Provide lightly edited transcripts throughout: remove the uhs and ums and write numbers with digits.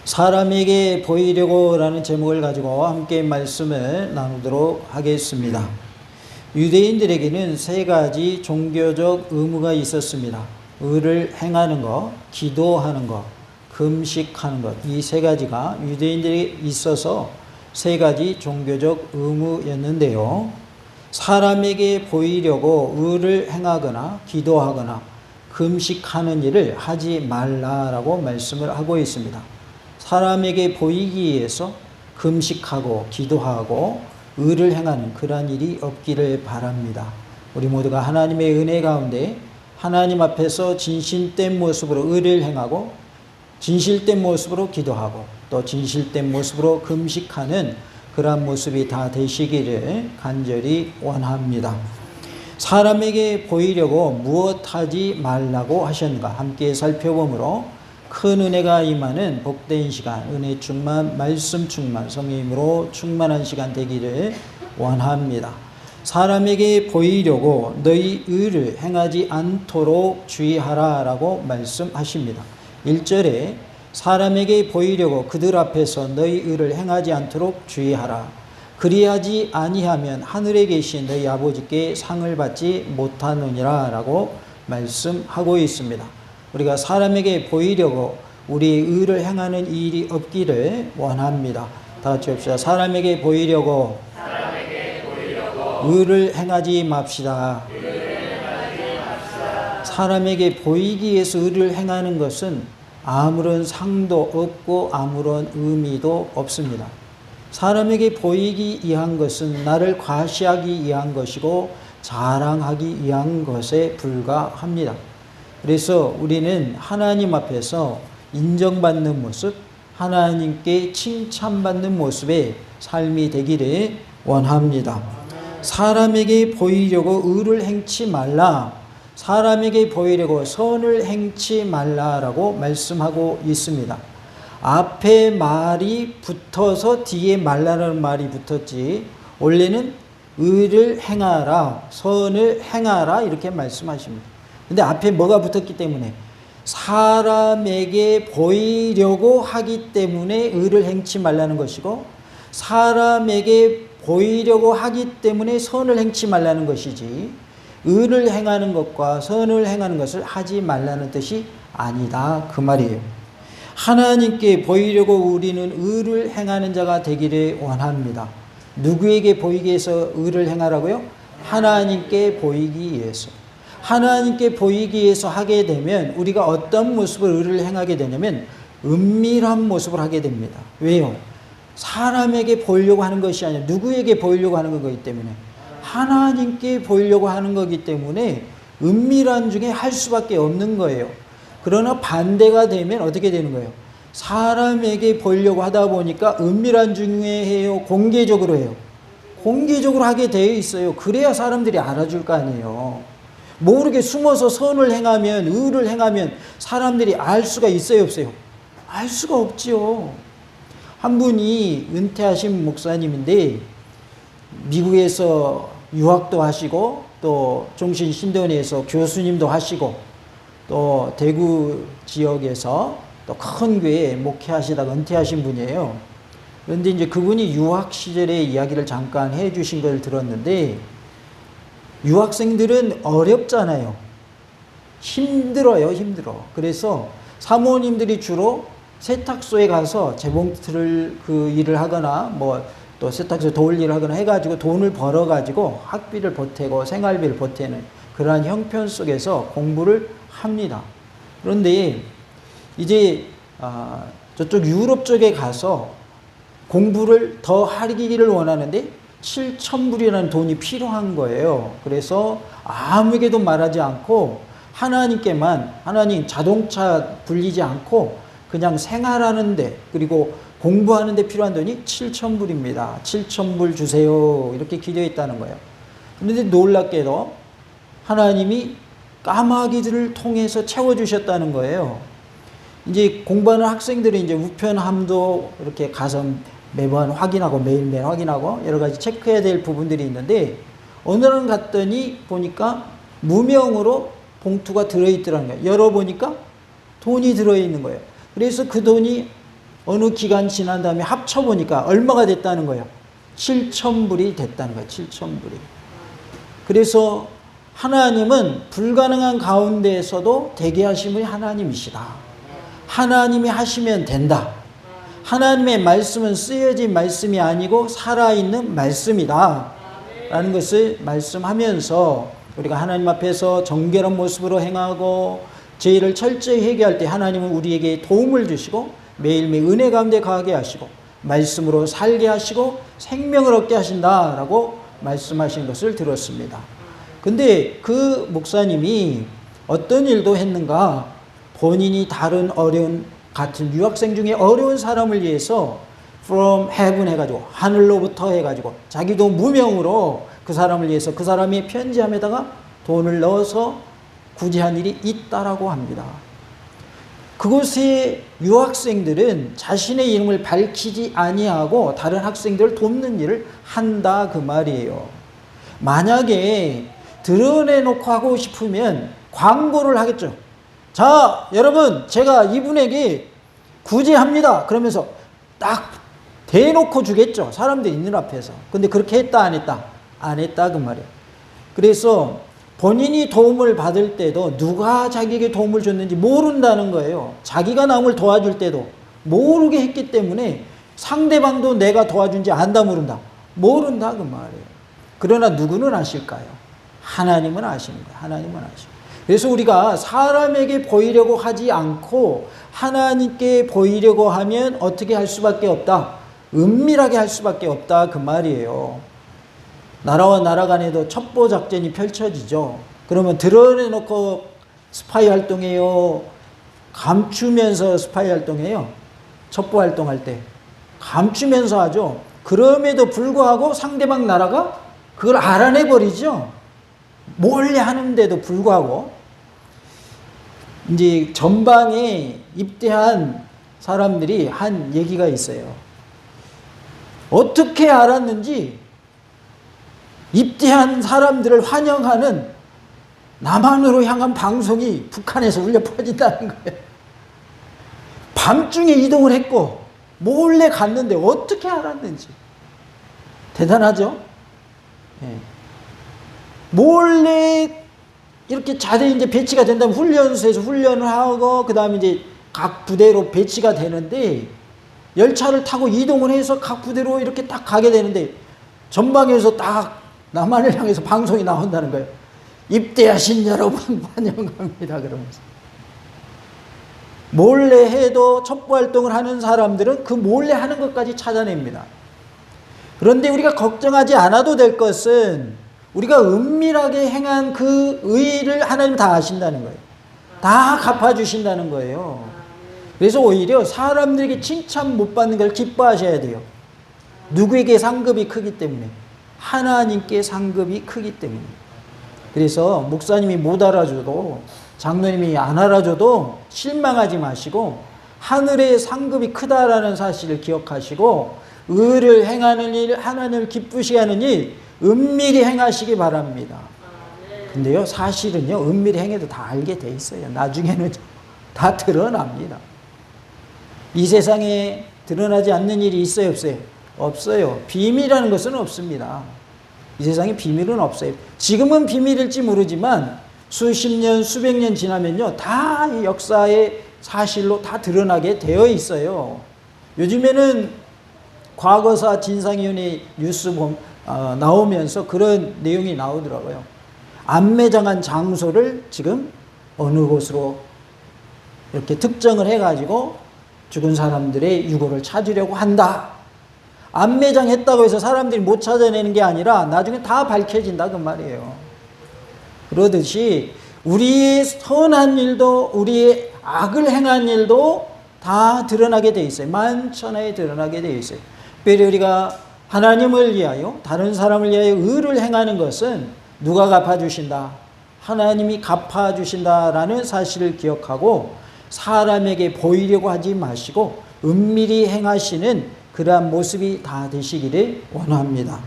사람에게 보이려고 라는 제목을 가지고 함께 말씀을 나누도록 하겠습니다. 유대인들에게는 세 가지 종교적 의무가 있었습니다. 의를 행하는 것, 기도하는 것, 금식하는 것. 이 세 가지가 유대인들에게 있어서 세 가지 종교적 의무였는데요. 사람에게 보이려고 의를 행하거나 기도하거나 금식하는 일을 하지 말라라고 말씀을 하고 있습니다. 사람에게 보이기 위해서 금식하고 기도하고 의를 행하는 그러한 일이 없기를 바랍니다. 우리 모두가 하나님의 은혜 가운데 하나님 앞에서 진실된 모습으로 의를 행하고 진실된 모습으로 기도하고 또 진실된 모습으로 금식하는 그러한 모습이 다 되시기를 간절히 원합니다. 사람에게 보이려고 무엇하지 말라고 하셨는가 함께 살펴보므로 큰 은혜가 임하는 복된 시간, 은혜 충만, 말씀 충만, 성령님으로 충만한 시간 되기를 원합니다. 사람에게 보이려고 너희 의를 행하지 않도록 주의하라 라고 말씀하십니다. 1절에 사람에게 보이려고 그들 앞에서 너희 의를 행하지 않도록 주의하라. 그리하지 아니하면 하늘에 계신 너희 아버지께 상을 받지 못하느니라 라고 말씀하고 있습니다. 우리가 사람에게 보이려고 우리의 의를 행하는 일이 없기를 원합니다. 다 같이 합시다. 사람에게 보이려고 의를 행하지 맙시다. 사람에게 보이기 위해서 의를 행하는 것은 아무런 상도 없고 아무런 의미도 없습니다. 사람에게 보이기 위한 것은 나를 과시하기 위한 것이고 자랑하기 위한 것에 불과합니다. 그래서 우리는 하나님 앞에서 인정받는 모습, 하나님께 칭찬받는 모습의 삶이 되기를 원합니다. 사람에게 보이려고 의를 행치 말라, 사람에게 보이려고 선을 행치 말라라고 말씀하고 있습니다. 앞에 말이 붙어서 뒤에 말라라는 말이 붙었지, 원래는 의를 행하라, 선을 행하라 이렇게 말씀하십니다. 근데 앞에 뭐가 붙었기 때문에 사람에게 보이려고 하기 때문에 의를 행치 말라는 것이고 사람에게 보이려고 하기 때문에 선을 행치 말라는 것이지 의를 행하는 것과 선을 행하는 것을 하지 말라는 뜻이 아니다 그 말이에요. 하나님께 보이려고 우리는 의를 행하는 자가 되기를 원합니다. 누구에게 보이기 위해서 의를 행하라고요? 하나님께 보이기 위해서. 하나님께 보이기 위해서 하게 되면 우리가 어떤 모습으로 의를 행하게 되냐면 은밀한 모습을 하게 됩니다. 왜요? 사람에게 보이려고 하는 것이 아니라 누구에게 보이려고 하는 거기 때문에 하나님께 보이려고 하는 거기 때문에 은밀한 중에 할 수밖에 없는 거예요. 그러나 반대가 되면 어떻게 되는 거예요? 사람에게 보이려고 하다 보니까 은밀한 중에 해요? 공개적으로 해요? 공개적으로 하게 되어 있어요. 그래야 사람들이 알아줄 거 아니에요. 모르게 숨어서 선을 행하면 의를 행하면 사람들이 알 수가 있어요 없어요? 알 수가 없지요. 한 분이 은퇴하신 목사님인데 미국에서 유학도 하시고 또 종신 신도원에서 교수님도 하시고 또 대구 지역에서 또 큰 교회에 목회하시다가 은퇴하신 분이에요. 그런데 이제 그분이 유학 시절의 이야기를 잠깐 해 주신 걸 들었는데 유학생들은 어렵잖아요. 힘들어요, 힘들어. 그래서 사모님들이 주로 세탁소에 가서 재봉틀을 그 일을 하거나 뭐 또 세탁소 도울 일을 하거나 해가지고 돈을 벌어가지고 학비를 보태고 생활비를 보태는 그러한 형편 속에서 공부를 합니다. 그런데 이제 저쪽 유럽 쪽에 가서 공부를 더 하기를 원하는데 7,000불이라는 돈이 필요한 거예요. 그래서 아무에게도 말하지 않고 하나님께만, 하나님 자동차 불리지 않고 그냥 생활하는데 그리고 공부하는데 필요한 돈이 7,000불입니다. 7,000불 주세요. 이렇게 기도했다는 거예요. 그런데 놀랍게도 하나님이 까마귀들을 통해서 채워주셨다는 거예요. 이제 공부하는 학생들이 이제 우편함도 이렇게 가서 매번 확인하고 매일매일 확인하고 여러 가지 체크해야 될 부분들이 있는데 어느 날 갔더니 보니까 무명으로 봉투가 들어있더라는 거예요. 열어보니까 돈이 들어있는 거예요. 그래서 그 돈이 어느 기간 지난 다음에 합쳐보니까 얼마가 됐다는 거예요? 7,000불이 됐다는 거예요. 7,000불이. 그래서 하나님은 불가능한 가운데에서도 되게 하심의 하나님이시다. 하나님이 하시면 된다. 하나님의 말씀은 쓰여진 말씀이 아니고 살아있는 말씀이다 라는 것을 말씀하면서 우리가 하나님 앞에서 정결한 모습으로 행하고 죄를 철저히 회개할 때 하나님은 우리에게 도움을 주시고 매일매일 은혜 가운데 가게 하시고 말씀으로 살게 하시고 생명을 얻게 하신다라고 말씀하신 것을 들었습니다. 근데 그 목사님이 어떤 일도 했는가? 본인이 다른 어려운 같은 유학생 중에 어려운 사람을 위해서 from heaven 해가지고 하늘로부터 해가지고 자기도 무명으로 그 사람을 위해서 그 사람의 편지함에다가 돈을 넣어서 구제한 일이 있다라고 합니다. 그곳의 유학생들은 자신의 이름을 밝히지 아니하고 다른 학생들을 돕는 일을 한다 그 말이에요. 만약에 드러내놓고 하고 싶으면 광고를 하겠죠. 자, 여러분, 제가 이분에게 구제합니다. 그러면서 딱 대놓고 주겠죠. 사람들 있는 앞에서. 근데 그렇게 했다, 안 했다? 안 했다, 그 말이에요. 그래서 본인이 도움을 받을 때도 누가 자기에게 도움을 줬는지 모른다는 거예요. 자기가 남을 도와줄 때도 모르게 했기 때문에 상대방도 내가 도와준지 안다, 모른다? 모른다, 그 말이에요. 그러나 누구는 아실까요? 하나님은 아시는 거예요. 하나님은 아시는. 그래서 우리가 사람에게 보이려고 하지 않고 하나님께 보이려고 하면 어떻게 할 수밖에 없다? 은밀하게 할 수밖에 없다 그 말이에요. 나라와 나라 간에도 첩보 작전이 펼쳐지죠. 그러면 드러내놓고 스파이 활동해요? 감추면서 스파이 활동해요? 첩보 활동할 때 감추면서 하죠. 그럼에도 불구하고 상대방 나라가 그걸 알아내버리죠. 몰래 하는데도 불구하고. 이제 전방에 입대한 사람들이 한 얘기가 있어요. 어떻게 알았는지 입대한 사람들을 환영하는 남한으로 향한 방송이 북한에서 울려 퍼진다는 거예요. 밤중에 이동을 했고 몰래 갔는데 어떻게 알았는지. 대단하죠? 네. 몰래 이렇게 자세히 이제 배치가 된다면 훈련소에서 훈련을 하고 그 다음에 이제 각 부대로 배치가 되는데 열차를 타고 이동을 해서 각 부대로 이렇게 딱 가게 되는데 전방에서 딱 남한을 향해서 방송이 나온다는 거예요. 입대하신 여러분 환영합니다 그러면서. 몰래 해도 첩보활동을 하는 사람들은 그 몰래 하는 것까지 찾아냅니다. 그런데 우리가 걱정하지 않아도 될 것은 우리가 은밀하게 행한 그 의의를 하나님 다 아신다는 거예요. 다 갚아주신다는 거예요. 그래서 오히려 사람들에게 칭찬 못 받는 걸 기뻐하셔야 돼요. 누구에게 상급이 크기 때문에. 하나님께 상급이 크기 때문에. 그래서 목사님이 못 알아줘도 장로님이 안 알아줘도 실망하지 마시고 하늘의 상급이 크다라는 사실을 기억하시고 의를 행하는 일, 하나님을 기쁘시게 하는 일 은밀히 행하시기 바랍니다. 근데요 사실은요 은밀히 행해도 다 알게 돼 있어요. 나중에는 다 드러납니다. 이 세상에 드러나지 않는 일이 있어요 없어요? 없어요. 비밀이라는 것은 없습니다. 이 세상에 비밀은 없어요. 지금은 비밀일지 모르지만 수십 년 수백 년 지나면요 다 이 역사의 사실로 다 드러나게 되어 있어요. 요즘에는 과거사 진상위원회 뉴스 나오면서 그런 내용이 나오더라고요. 안매장한 장소를 지금 어느 곳으로 이렇게 특정을 해가지고 죽은 사람들의 유골을 찾으려고 한다. 안매장했다고 해서 사람들이 못 찾아내는 게 아니라 나중에 다 밝혀진다 그 말이에요. 그러듯이 우리의 선한 일도 우리의 악을 행한 일도 다 드러나게 돼 있어요. 만천하에 드러나게 돼 있어요. 특별히 우리가 하나님을 위하여 다른 사람을 위하여 의를 행하는 것은 누가 갚아주신다? 하나님이 갚아주신다라는 사실을 기억하고 사람에게 보이려고 하지 마시고 은밀히 행하시는 그러한 모습이 다 되시기를 원합니다.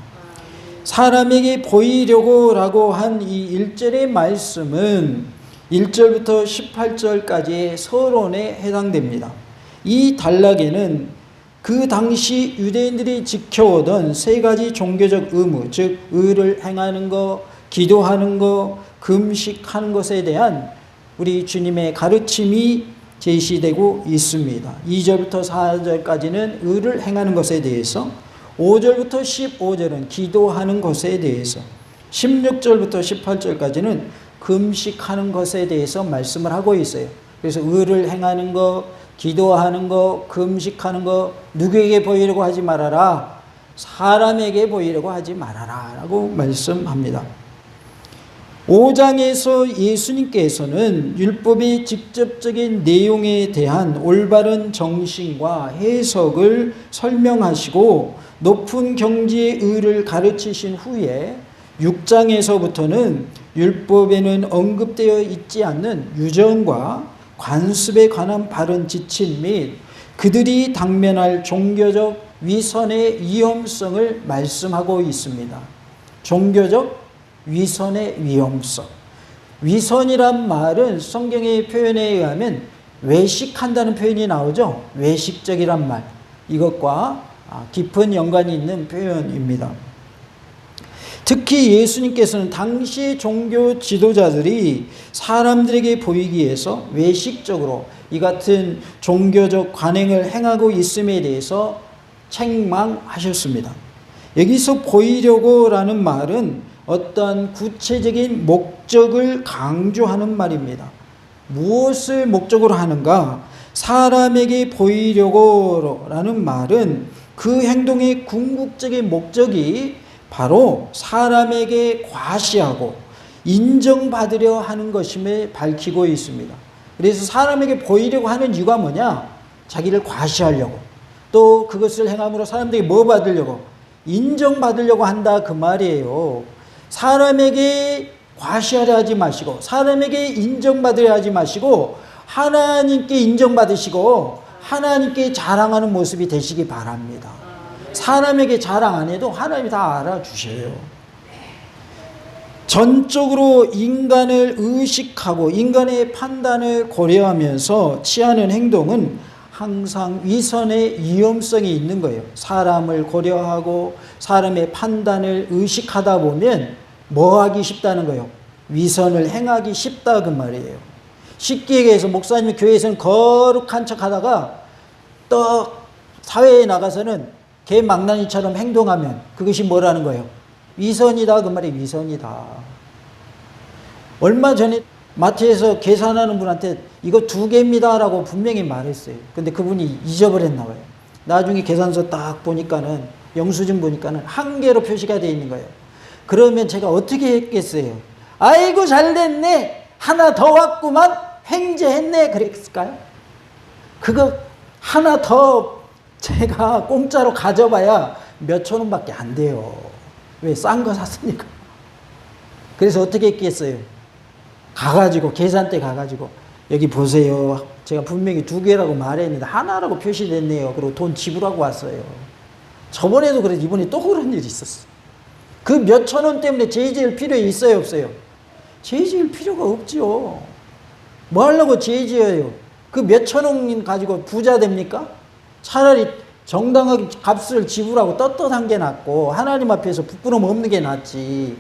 사람에게 보이려고 라고 한 이 1절의 말씀은 1절부터 18절까지의 서론에 해당됩니다. 이 단락에는 그 당시 유대인들이 지켜오던 세 가지 종교적 의무, 즉 의를 행하는 것, 기도하는 것, 금식하는 것에 대한 우리 주님의 가르침이 제시되고 있습니다. 2절부터 4절까지는 의를 행하는 것에 대해서, 5절부터 15절은 기도하는 것에 대해서, 16절부터 18절까지는 금식하는 것에 대해서 말씀을 하고 있어요. 그래서 의를 행하는 것, 기도하는 것, 금식하는 것, 누구에게 보이려고 하지 말아라, 사람에게 보이려고 하지 말아라 라고 말씀합니다. 5장에서 예수님께서는 율법의 직접적인 내용에 대한 올바른 정신과 해석을 설명하시고 높은 경지의 의를 가르치신 후에 6장에서부터는 율법에는 언급되어 있지 않는 유전과 관습에 관한 바른 지침 및 그들이 당면할 종교적 위선의 위험성을 말씀하고 있습니다. 종교적 위선의 위험성. 위선이란 말은 성경의 표현에 의하면 외식한다는 표현이 나오죠. 외식적이란 말. 이것과 깊은 연관이 있는 표현입니다. 특히 예수님께서는 당시 종교 지도자들이 사람들에게 보이기 위해서 외식적으로 이 같은 종교적 관행을 행하고 있음에 대해서 책망하셨습니다. 여기서 보이려고 라는 말은 어떤 구체적인 목적을 강조하는 말입니다. 무엇을 목적으로 하는가? 사람에게 보이려고 라는 말은 그 행동의 궁극적인 목적이 바로 사람에게 과시하고 인정받으려 하는 것임을 밝히고 있습니다. 그래서 사람에게 보이려고 하는 이유가 뭐냐? 자기를 과시하려고, 또 그것을 행함으로 사람들이 뭐 받으려고? 인정받으려고 한다 그 말이에요. 사람에게 과시하려 하지 마시고, 사람에게 인정받으려 하지 마시고, 하나님께 인정받으시고 하나님께 자랑하는 모습이 되시기 바랍니다. 사람에게 자랑 안 해도 하나님이 다 알아주셔요. 전적으로 인간을 의식하고 인간의 판단을 고려하면서 취하는 행동은 항상 위선의 위험성이 있는 거예요. 사람을 고려하고 사람의 판단을 의식하다 보면 뭐 하기 쉽다는 거예요? 위선을 행하기 쉽다 그 말이에요. 쉽게 얘기해서 목사님이 교회에서는 거룩한 척 하다가 또 사회에 나가서는 개망나니처럼 행동하면 그것이 뭐라는 거예요? 위선이다 그 말이에요. 위선이다. 얼마 전에 마트에서 계산하는 분한테 이거 2개입니다 라고 분명히 말했어요. 근데 그분이 잊어버렸나 봐요. 나중에 계산서 딱 보니까는 영수증 보니까는 1개로 표시가 되어 있는 거예요. 그러면 제가 어떻게 했겠어요? 아이고 잘됐네, 하나 더 왔구만, 횡재했네 그랬을까요? 그거 하나 더 제가 공짜로 가져봐야 몇천 원밖에 안 돼요. 왜? 싼 거 샀으니까. 그래서 어떻게 했겠어요? 가가지고 계산대 가가지고 여기 보세요, 제가 분명히 2개라고 말했는데 하나라고 표시됐네요. 그리고 돈 지불하고 왔어요. 저번에도 그래서 이번에 또 그런 일이 있었어. 그 몇천 원 때문에 죄 지을 필요 있어요 없어요? 죄 지을 필요가 없죠. 뭐 하려고 죄 지어요? 그 몇천 원 가지고 부자 됩니까? 차라리 정당하게 값을 지불하고 떳떳한 게 낫고 하나님 앞에서 부끄러움 없는 게 낫지.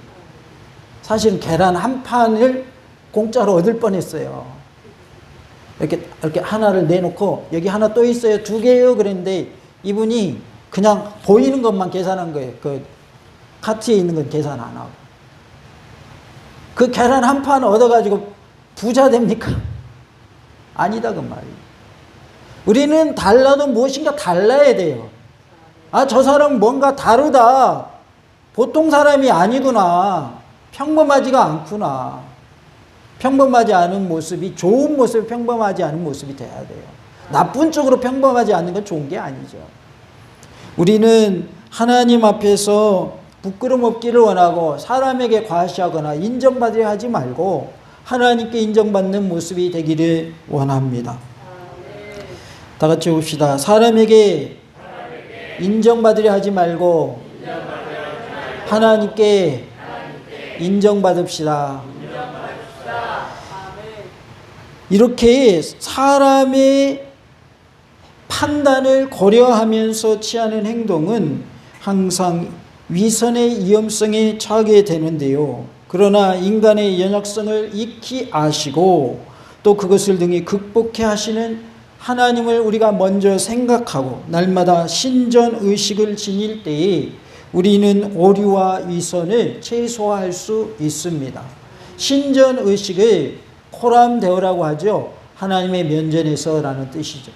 사실은 계란 한 판을 공짜로 얻을 뻔했어요. 이렇게 하나를 내놓고 여기 하나 또 있어요, 2개요 그랬는데 이분이 그냥 보이는 것만 계산한 거예요. 그 카트에 있는 건 계산 안 하고. 그 계란 한 판 얻어가지고 부자 됩니까? 아니다 그 말이에요. 우리는 달라도 무엇인가 달라야 돼요. 아, 저 사람 뭔가 다르다, 보통 사람이 아니구나, 평범하지가 않구나. 평범하지 않은 모습이 좋은 모습, 평범하지 않은 모습이 돼야 돼요. 나쁜 쪽으로 평범하지 않는 건 좋은 게 아니죠. 우리는 하나님 앞에서 부끄럼 없기를 원하고 사람에게 과시하거나 인정받으려 하지 말고 하나님께 인정받는 모습이 되기를 원합니다. 다 같이 봅시다. 사람에게 인정받으려 하지 말고 하나님께 인정받읍시다. 이렇게 사람의 판단을 고려하면서 취하는 행동은 항상 위선의 위험성에 처하게 되는데요. 그러나 인간의 연약성을 익히 아시고 또 그것을 등히 극복해 하시는 하나님을 우리가 먼저 생각하고 날마다 신전의식을 지닐 때에 우리는 오류와 위선을 최소화할 수 있습니다. 신전의식을 코람데오라고 하죠. 하나님의 면전에서라는 뜻이죠.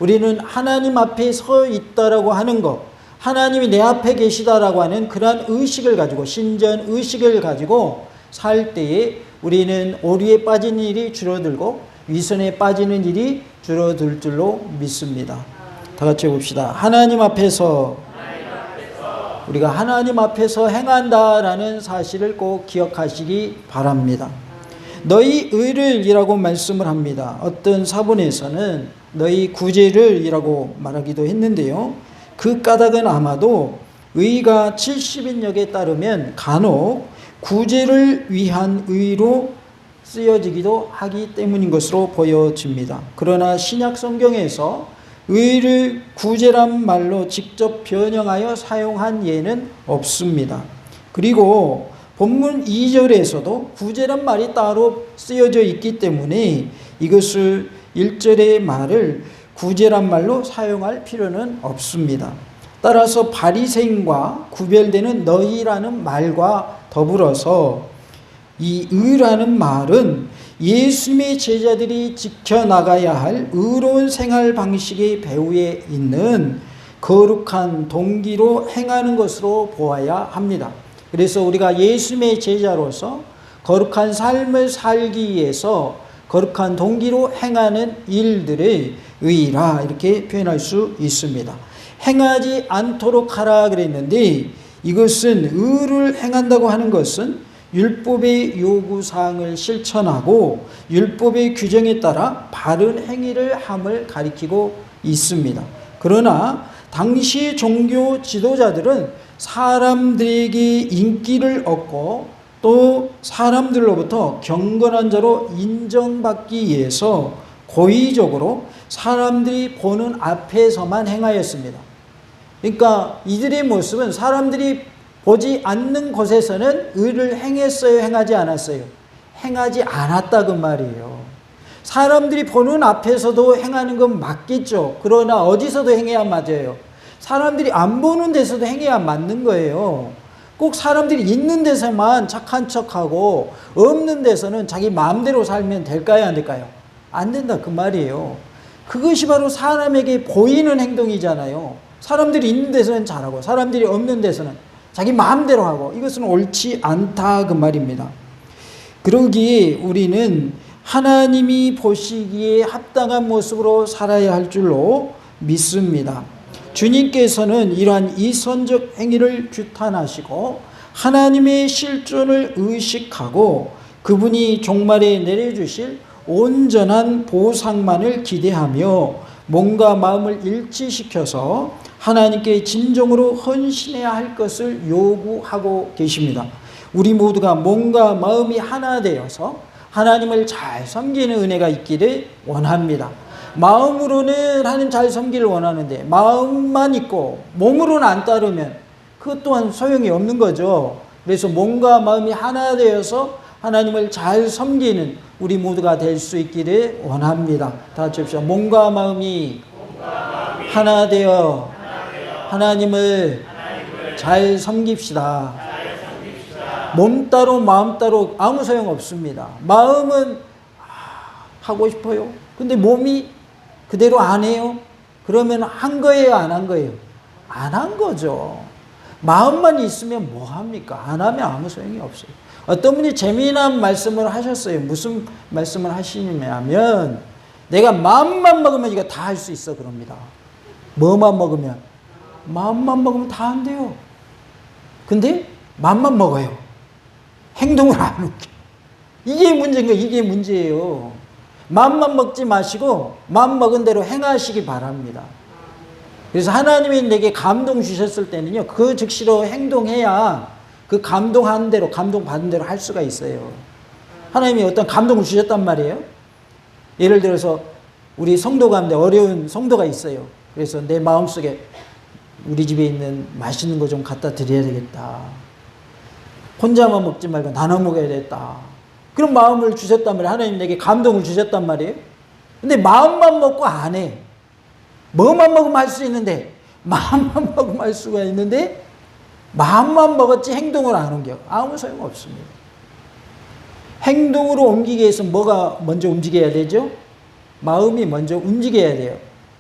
우리는 하나님 앞에 서 있다라고 하는 것, 하나님이 내 앞에 계시다라고 하는 그러한 의식을 가지고, 신전의식을 가지고 살 때에 우리는 오류에 빠진 일이 줄어들고 위선에 빠지는 일이 줄어들 줄로 믿습니다. 다 같이 봅시다. 하나님 앞에서 우리가 하나님 앞에서 행한다라는 사실을 꼭 기억하시기 바랍니다. 너희 의를 이라고 말씀을 합니다. 어떤 사본에서는 너희 구제를 이라고 말하기도 했는데요. 그 까닭은 아마도 의가 70인역에 따르면 간혹 구제를 위한 의로 쓰여지기도 하기 때문인 것으로 보여집니다. 그러나 신약 성경에서 의를 구제란 말로 직접 변형하여 사용한 예는 없습니다. 그리고 본문 2절에서도 구제란 말이 따로 쓰여져 있기 때문에 이것을 1절의 말을 구제란 말로 사용할 필요는 없습니다. 따라서 바리새인과 구별되는 너희라는 말과 더불어서 이 의라는 말은 예수님의 제자들이 지켜나가야 할 의로운 생활 방식의 배후에 있는 거룩한 동기로 행하는 것으로 보아야 합니다. 그래서 우리가 예수님의 제자로서 거룩한 삶을 살기 위해서 거룩한 동기로 행하는 일들을 의라 이렇게 표현할 수 있습니다. 행하지 않도록 하라 그랬는데 이것은 의를 행한다고 하는 것은 율법의 요구사항을 실천하고 율법의 규정에 따라 바른 행위를 함을 가리키고 있습니다. 그러나 당시 종교 지도자들은 사람들에게 인기를 얻고 또 사람들로부터 경건한 자로 인정받기 위해서 고의적으로 사람들이 보는 앞에서만 행하였습니다. 그러니까 이들의 모습은 사람들이 보지 않는 곳에서는 의를 행했어요, 행하지 않았어요? 행하지 않았다 그 말이에요. 사람들이 보는 앞에서도 행하는 건 맞겠죠. 그러나 어디서도 행해야 맞아요? 사람들이 안 보는 데서도 행해야 맞는 거예요. 꼭 사람들이 있는 데서만 착한 척하고 없는 데서는 자기 마음대로 살면 될까요, 안 될까요? 안 된다 그 말이에요. 그것이 바로 사람에게 보이는 행동이잖아요. 사람들이 있는 데서는 잘하고 사람들이 없는 데서는 자기 마음대로 하고 이것은 옳지 않다 그 말입니다. 그러기에 우리는 하나님이 보시기에 합당한 모습으로 살아야 할 줄로 믿습니다. 주님께서는 이러한 이선적 행위를 규탄하시고 하나님의 실존을 의식하고 그분이 종말에 내려주실 온전한 보상만을 기대하며 몸과 마음을 일치시켜서 하나님께 진정으로 헌신해야 할 것을 요구하고 계십니다. 우리 모두가 몸과 마음이 하나 되어서 하나님을 잘 섬기는 은혜가 있기를 원합니다. 마음으로는 하나님 잘 섬기를 원하는데 마음만 있고 몸으로는 안 따르면 그것 또한 소용이 없는 거죠. 그래서 몸과 마음이 하나 되어서 하나님을 잘 섬기는 우리 모두가 될 수 있기를 원합니다. 다 같이 합시다. 몸과 마음이 하나 되어 하나님을 잘 섬깁시다. 몸 따로 마음 따로 아무 소용 없습니다. 마음은 하고 싶어요. 근데 몸이 그대로 안 해요. 그러면 한 거예요, 안 한 거예요? 안 한 거죠. 마음만 있으면 뭐 합니까? 안 하면 아무 소용이 없어요. 어떤 분이 재미난 말씀을 하셨어요. 무슨 말씀을 하시냐면 내가 마음만 먹으면 이거 다 할 수 있어 그럽니다. 뭐만 먹으면? 마음만 먹으면 다 안 돼요. 근데 마음만 먹어요. 행동을 안 하게. 이게 문제인 거예요. 이게 문제예요. 마음만 먹지 마시고 마음 먹은 대로 행하시기 바랍니다. 그래서 하나님이 내게 감동 주셨을 때는요, 그 즉시로 행동해야 그 감동한 대로, 감동받은 대로 할 수가 있어요. 하나님이 어떤 감동을 주셨단 말이에요. 예를 들어서 우리 성도 가운데 어려운 성도가 있어요. 그래서 내 마음속에 우리 집에 있는 맛있는 거 좀 갖다 드려야 되겠다. 혼자만 먹지 말고 나눠 먹어야 되겠다. 그런 마음을 주셨단 말이에요. 하나님 내게 감동을 주셨단 말이에요. 근데 마음만 먹고 안 해. 뭐만 먹으면 할 수 있는데, 마음만 먹으면 할 수가 있는데, 마음만 먹었지 행동을 안 옮겨. 아무 소용 없습니다. 행동으로 옮기기 위해서 뭐가 먼저 움직여야 되죠? 마음이 먼저 움직여야 돼요.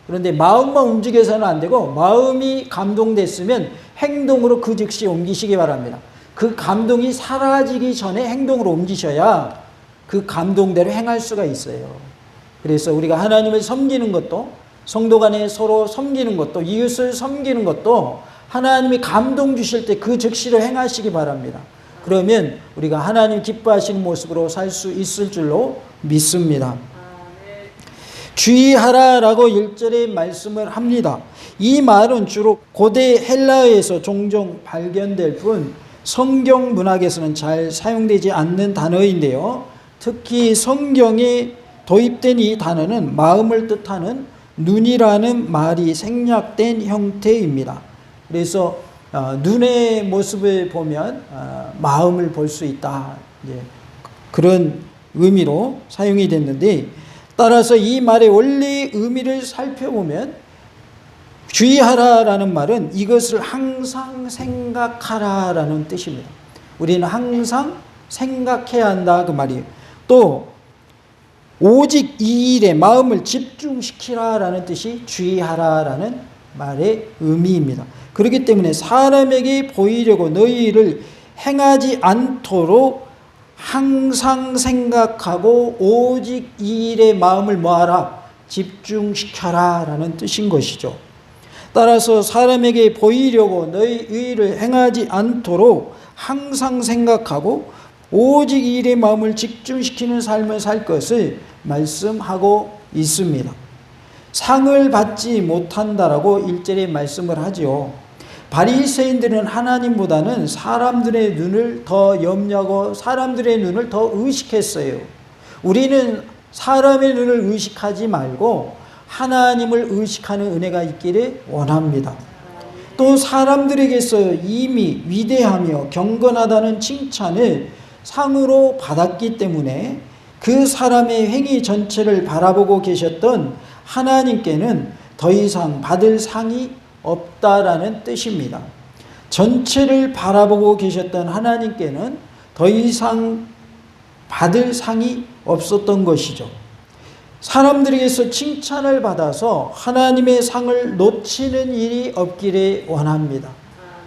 그런데 마음만 움직여서는 안 되고, 마음이 감동됐으면 행동으로 그 즉시 옮기시기 바랍니다. 그 감동이 사라지기 전에 행동으로 옮기셔야 그 감동대로 행할 수가 있어요. 그래서 우리가 하나님을 섬기는 것도, 성도 간에 서로 섬기는 것도, 이웃을 섬기는 것도 하나님이 감동 주실 때 그 즉시로 행하시기 바랍니다. 그러면 우리가 하나님 기뻐하시는 모습으로 살 수 있을 줄로 믿습니다. 주의하라라고 1절에 말씀을 합니다. 이 말은 주로 고대 헬라어에서 종종 발견될 뿐 성경 문학에서는 잘 사용되지 않는 단어인데요. 특히 성경에 도입된 이 단어는 마음을 뜻하는 눈이라는 말이 생략된 형태입니다. 그래서 눈의 모습을 보면 마음을 볼 수 있다. 그런 의미로 사용이 됐는데, 따라서 이 말의 원래 의미를 살펴보면 주의하라라는 말은 이것을 항상 생각하라라는 뜻입니다. 우리는 항상 생각해야 한다 그 말이에요. 또 오직 이 일에 마음을 집중시키라라는 뜻이 주의하라라는 말의 의미입니다. 그렇기 때문에 사람에게 보이려고 너희 일을 행하지 않도록 항상 생각하고 오직 이 일에 마음을 뭐하라? 집중시켜라 라는 뜻인 것이죠. 따라서 사람에게 보이려고 너희 일을 행하지 않도록 항상 생각하고 오직 이 일에 마음을 집중시키는 삶을 살 것을 말씀하고 있습니다. 상을 받지 못한다라고 1절에 말씀을 하죠. 바리새인들은 하나님보다는 사람들의 눈을 더 염려하고 사람들의 눈을 더 의식했어요. 우리는 사람의 눈을 의식하지 말고 하나님을 의식하는 은혜가 있기를 원합니다. 또 사람들에게서 이미 위대하며 경건하다는 칭찬을 상으로 받았기 때문에 그 사람의 행위 전체를 바라보고 계셨던 하나님께는 더 이상 받을 상이 없다라는 뜻입니다. 전체를 바라보고 계셨던 하나님께는 더 이상 받을 상이 없었던 것이죠. 사람들에게서 칭찬을 받아서 하나님의 상을 놓치는 일이 없기를 원합니다.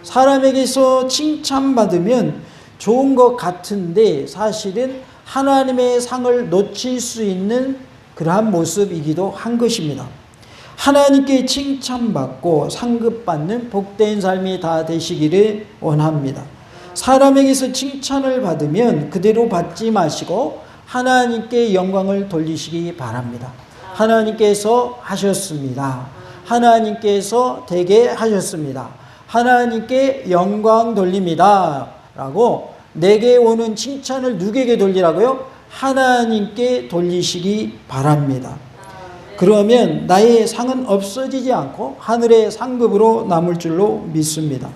사람에게서 칭찬받으면 좋은 것 같은데 사실은 하나님의 상을 놓칠 수 있는 그러한 모습이기도 한 것입니다. 하나님께 칭찬받고 상급받는 복된 삶이 다 되시기를 원합니다. 사람에게서 칭찬을 받으면 그대로 받지 마시고 하나님께 영광을 돌리시기 바랍니다. 하나님께서 하셨습니다. 하나님께서 되게 하셨습니다. 하나님께 영광 돌립니다. 라고 내게 오는 칭찬을 누구에게 돌리라고요? 하나님께 돌리시기 바랍니다. 그러면 나의 상은 없어지지 않고 하늘의 상급으로 남을 줄로 믿습니다.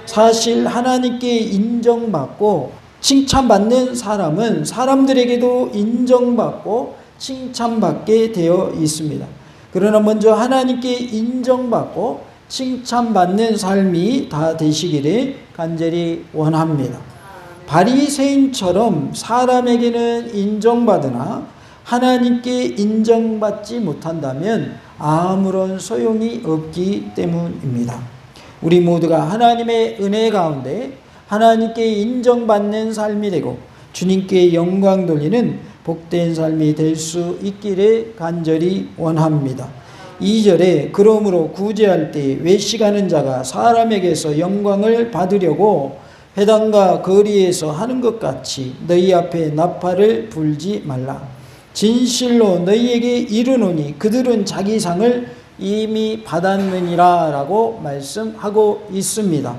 사실 하나님께 인정받고 칭찬받는 사람은 사람들에게도 인정받고 칭찬받게 되어 있습니다. 그러나 먼저 하나님께 인정받고 칭찬받는 삶이 다 되시기를 간절히 원합니다. 바리새인처럼 사람에게는 인정받으나 하나님께 인정받지 못한다면 아무런 소용이 없기 때문입니다. 우리 모두가 하나님의 은혜 가운데 하나님께 인정받는 삶이 되고 주님께 영광 돌리는 복된 삶이 될 수 있기를 간절히 원합니다. 2절에 그러므로 구제할 때 외식하는 자가 사람에게서 영광을 받으려고 회당과 거리에서 하는 것 같이 너희 앞에 나팔을 불지 말라. 진실로 너희에게 이르노니 그들은 자기 상을 이미 받았느니라 라고 말씀하고 있습니다.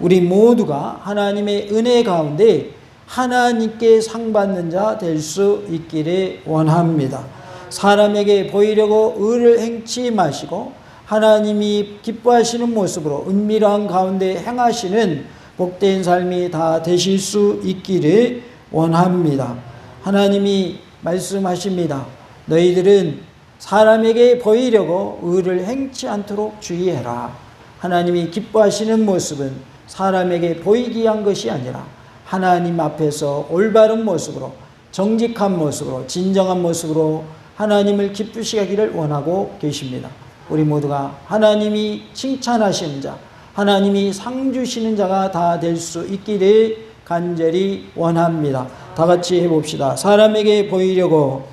우리 모두가 하나님의 은혜 가운데 하나님께 상 받는 자 될 수 있기를 원합니다. 사람에게 보이려고 의를 행치 마시고 하나님이 기뻐하시는 모습으로 은밀한 가운데 행하시는 복된 삶이 다 되실 수 있기를 원합니다. 하나님이 말씀하십니다. 너희들은 사람에게 보이려고 의를 행치 않도록 주의해라. 하나님이 기뻐하시는 모습은 사람에게 보이기 위한 것이 아니라 하나님 앞에서 올바른 모습으로, 정직한 모습으로, 진정한 모습으로 하나님을 기쁘시게 하기를 원하고 계십니다. 우리 모두가 하나님이 칭찬하시는 자, 하나님이 상 주시는 자가 다 될 수 있기를 간절히 원합니다. 다 같이 해봅시다. 사람에게 보이려고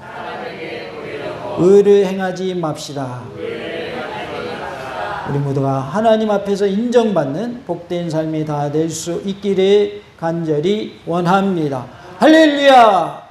의를 행하지 맙시다. 우리 모두가 하나님 앞에서 인정받는 복된 삶이 다 될 수 있기를 간절히 원합니다. 할렐루야!